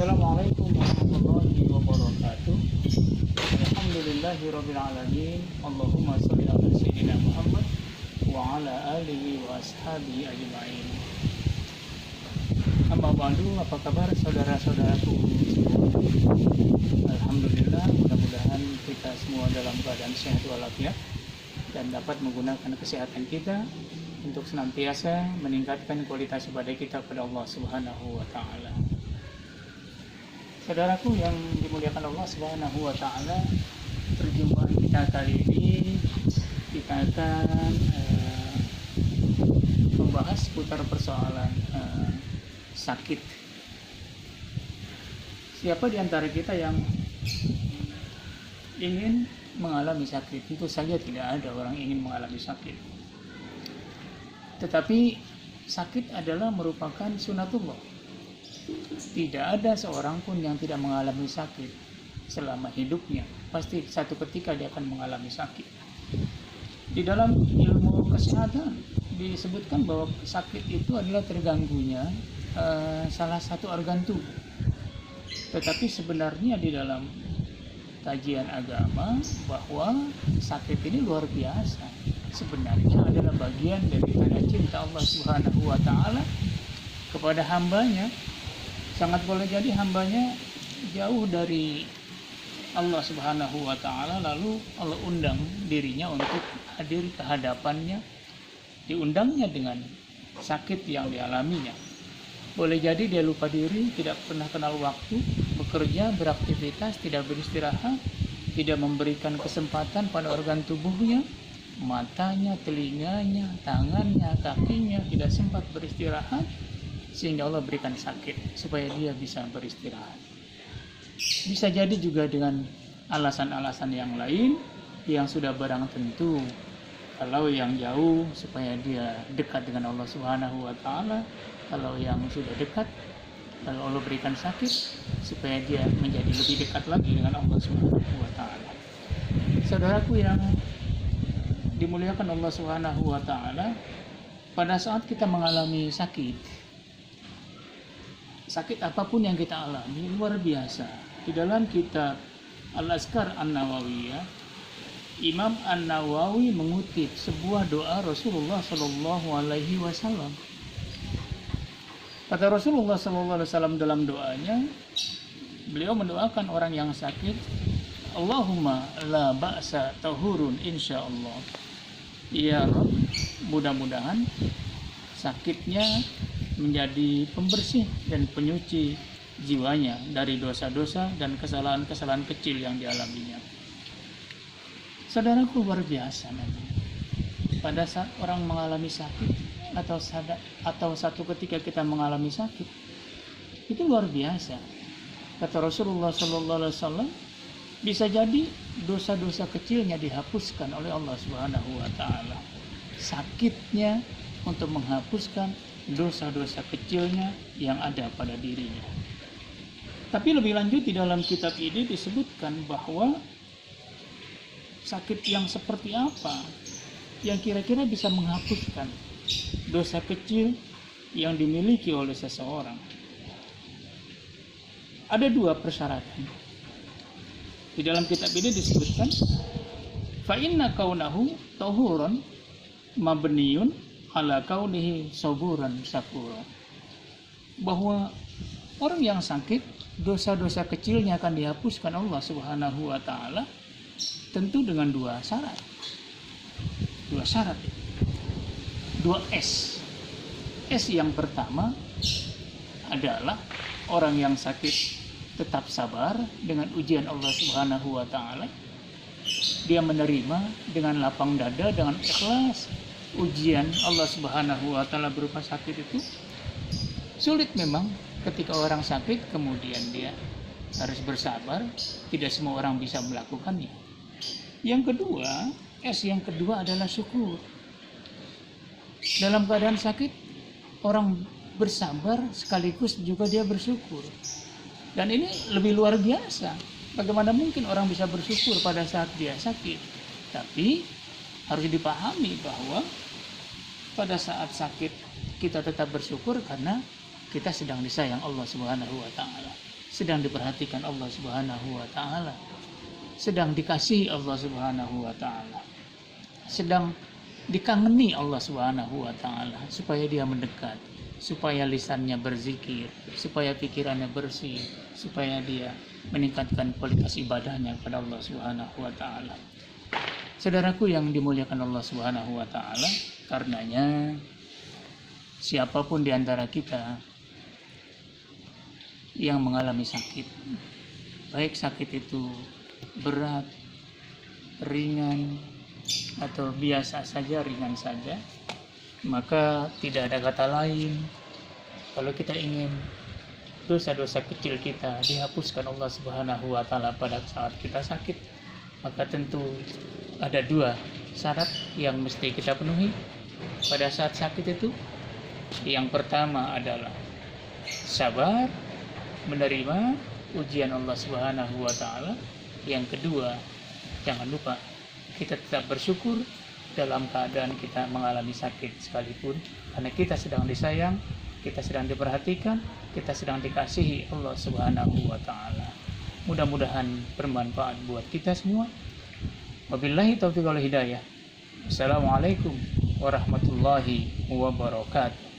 Assalamualaikum warahmatullahi wabarakatuh. Alhamdulillahirabbil alamin. Allahumma shalli ala sayyidina Muhammad wa ala alihi wa ashabihi ajma'in. Amma ba'du, apa kabar saudara-saudaraku semua? Alhamdulillah, mudah-mudahan kita semua dalam keadaan sehat walafiat dan dapat menggunakan kesehatan kita untuk senantiasa meningkatkan kualitas ibadah kita kepada Allah Subhanahu wa taala. Saudaraku yang dimuliakan Allah Subhanahu wa taala, perjumpaan kita kali ini kita akan membahas seputar persoalan sakit. Siapa di antara kita yang ingin mengalami sakit? Tentu saja tidak ada orang ingin mengalami sakit. Tetapi sakit adalah merupakan sunatullah. Tidak ada seorang pun yang tidak mengalami sakit selama hidupnya. Pasti satu ketika dia akan mengalami sakit. Di dalam ilmu kesehatan disebutkan bahwa sakit itu adalah terganggunya salah satu organ tubuh. Tetapi sebenarnya di dalam kajian agama bahwa sakit ini luar biasa. Sebenarnya adalah bagian dari tanda cinta Allah Subhanahu wa taala kepada hambanya. Sangat boleh jadi hambanya jauh dari Allah Subhanahu wa taala, lalu Allah undang dirinya untuk hadir ke hadapannya, diundangnya dengan sakit yang dialaminya. Boleh jadi dia lupa diri, tidak pernah kenal waktu, bekerja, beraktivitas, tidak beristirahat, tidak memberikan kesempatan pada organ tubuhnya, matanya, telinganya, tangannya, kakinya tidak sempat beristirahat, sehingga Allah berikan sakit supaya dia bisa beristirahat. Bisa jadi juga dengan alasan-alasan yang lain yang sudah barang tentu. Kalau yang jauh supaya dia dekat dengan Allah Subhanahu wa taala, kalau yang sudah dekat, kalau Allah berikan sakit supaya dia menjadi lebih dekat lagi dengan Allah Subhanahu wa taala. Saudaraku yang dimuliakan Allah Subhanahu wa taala, pada saat kita mengalami sakit apapun yang kita alami luar biasa. Di dalam kitab Al-Azkar An-Nawawiyah, Imam An-Nawawi mengutip sebuah doa Rasulullah Shallallahu Alaihi Wasallam. Kata Rasulullah Shallallahu Alaihi Wasallam dalam doanya, beliau mendoakan orang yang sakit, Allahumma la ba'sa tahurun insyaallah. Ya Rabb, mudah-mudahan sakitnya menjadi pembersih dan penyuci jiwanya dari dosa-dosa dan kesalahan-kesalahan kecil yang dialaminya. Saudaraku, luar biasa nanti. Pada saat orang mengalami sakit atau satu ketika kita mengalami sakit, itu luar biasa. Kata Rasulullah Sallallahu Alaihi Wasallam, bisa jadi dosa-dosa kecilnya dihapuskan oleh Allah Subhanahu Wa Taala. Sakitnya untuk menghapuskan dosa-dosa kecilnya yang ada pada dirinya. Tapi lebih lanjut di dalam kitab ini disebutkan bahwa sakit yang seperti apa yang kira-kira bisa menghapuskan dosa kecil yang dimiliki oleh seseorang. Ada dua persyaratan. Di dalam kitab ini disebutkan fa inna kaunahu tahuran mabniyun ala kaunihi saburan syakura, bahwa orang yang sakit dosa-dosa kecilnya akan dihapuskan Allah Subhanahu wa taala tentu dengan dua syarat. Dua S. S yang pertama adalah orang yang sakit tetap sabar dengan ujian Allah Subhanahu wa taala. Dia menerima dengan lapang dada, dengan ikhlas ujian Allah Subhanahu wa taala berupa sakit itu. Sulit memang ketika orang sakit kemudian dia harus bersabar, tidak semua orang bisa melakukannya. Yang kedua adalah syukur. Dalam keadaan sakit orang bersabar sekaligus juga dia bersyukur. Dan ini lebih luar biasa. Bagaimana mungkin orang bisa bersyukur pada saat dia sakit? Tapi harus dipahami bahwa pada saat sakit kita tetap bersyukur karena kita sedang disayang Allah Subhanahu wa taala. sedang diperhatikan Allah Subhanahu wa taala, sedang dikasihi Allah Subhanahu wa taala, sedang dikangeni Allah Subhanahu wa taala, supaya dia mendekat, supaya lisannya berzikir, supaya pikirannya bersih, supaya dia meningkatkan kualitas ibadahnya kepada Allah Subhanahu wa taala. Saudaraku yang dimuliakan Allah Subhanahu wa taala, karenanya siapapun di antara kita yang mengalami sakit, baik sakit itu berat, ringan, atau biasa saja, ringan saja, maka tidak ada kata lain kalau kita ingin dosa-dosa kecil kita dihapuskan Allah Subhanahu wa taala pada saat kita sakit, maka tentu ada dua syarat yang mesti kita penuhi pada saat sakit itu. Yang pertama adalah sabar menerima ujian Allah Subhanahu wa taala. Yang kedua, jangan lupa kita tetap bersyukur dalam keadaan kita mengalami sakit sekalipun, karena kita sedang disayang, kita sedang diperhatikan, kita sedang dikasihi Allah Subhanahu wa taala. Mudah-mudahan bermanfaat buat kita semua. Wabillahi taufiq wal hidayah. Assalamualaikum warahmatullahi wabarakatuh.